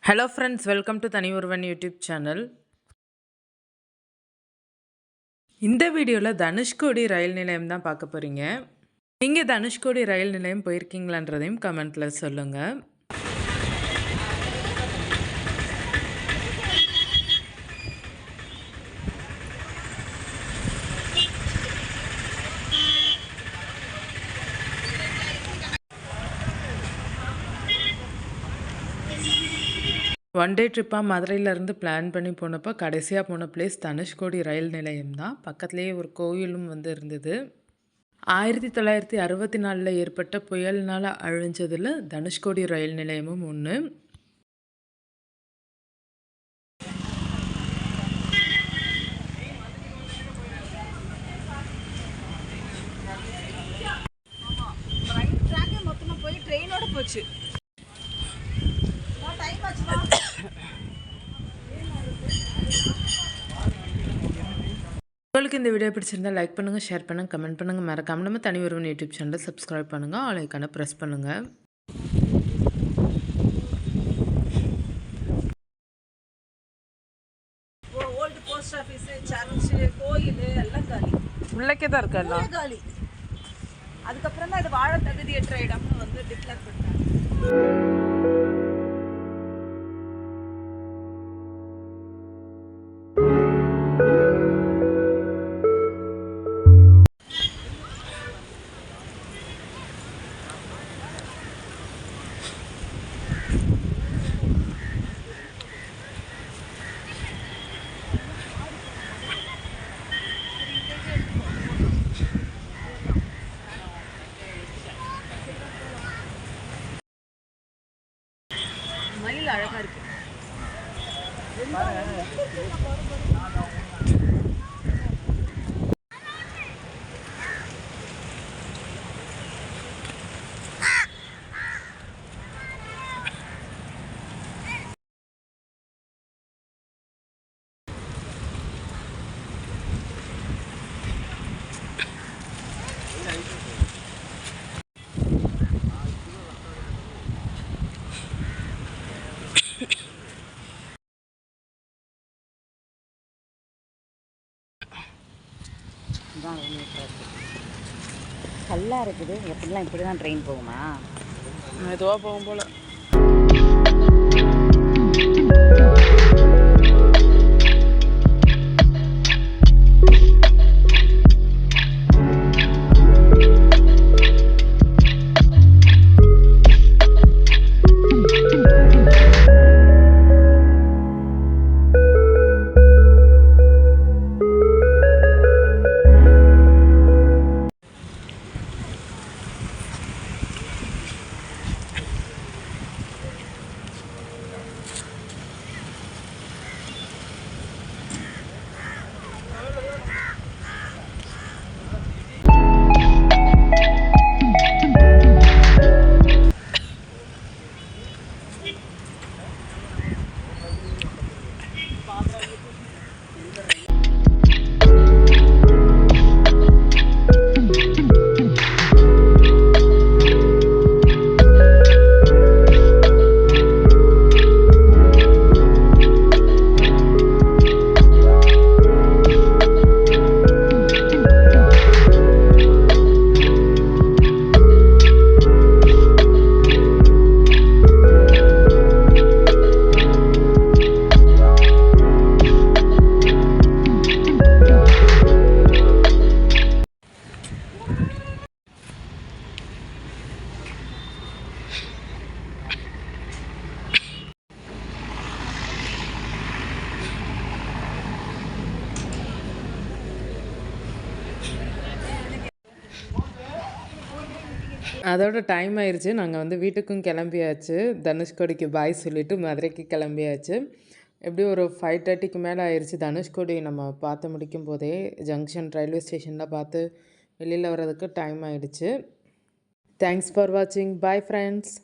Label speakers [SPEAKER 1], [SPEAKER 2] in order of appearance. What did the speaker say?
[SPEAKER 1] Hello friends, welcome to தனி ஒருவன் YouTube channel. இந்த வீடியோவில் தனுஷ்கோடி ரயில் நிலையம் தான் பார்க்க போகிறீங்க. நீங்கள் தனுஷ்கோடி ரயில் நிலையம் போயிருக்கீங்களான்றதையும் கமெண்ட்டில் சொல்லுங்கள். ஒன் டே ட்ரிப்பாக மதுரையிலேருந்து பிளான் பண்ணி போனப்போ கடைசியாக போன பிளேஸ் தனுஷ்கோடி ரயில் நிலையம் தான். பக்கத்துலேயே ஒரு கோயிலும் இருந்தது. 1964 ஏற்பட்ட புயல்னால் அழிஞ்சதில் தனுஷ்கோடி ரயில் நிலையமும் ஒன்று. போச்சு. உங்களுக்கு இந்த வீடியோ பிடிச்சிருந்தால் லைக் பண்ணுங்கள், ஷேர் பண்ணுங்கள், கமெண்ட் பண்ணுங்கள். மறக்காமல் நம்ம தனி ஒருவன் யூடியூப் சேனலை சப்ஸ்கிரைப் பண்ணுங்கள், ஆல் ஐக்கானை ப்ரெஸ் பண்ணுங்கள்.
[SPEAKER 2] ஓல்டு போஸ்ட் ஆஃபீஸ், சர்ச், கோயில் எல்லாம் காலி.
[SPEAKER 1] உள்ளக்கே தான் இருக்கா
[SPEAKER 2] காலி. அதுக்கப்புறம் தான் இது வாழ தகுதியற்ற இடம்னு டிக்ளேர் பண்ணாங்க. மயில் அழகா இருக்கு. கல்லா இருக்குது. எப்படிலாம் இப்படி தான் ட்ரெயின் போகுமா?
[SPEAKER 1] மெதுவாக போகும் போல். அதோட டைம் ஆயிடுச்சு. நாங்கள் வீட்டுக்கும் கிளம்பியாச்சு. தனுஷ்கோடிக்கு பாய் சொல்லிவிட்டு மதுரைக்கு கிளம்பியாச்சு. எப்படியும் ஒரு 5:30க்கு மேலே ஆயிடுச்சு. தனுஷ்கோடி நம்ம பார்த்து முடிக்கும் போதே ஜங்ஷன் ரயில்வே ஸ்டேஷனில் பார்த்து வெளியில் வர்றதுக்கு டைம் ஆயிடுச்சு. தேங்க்ஸ் ஃபார் வாட்சிங். Bye friends.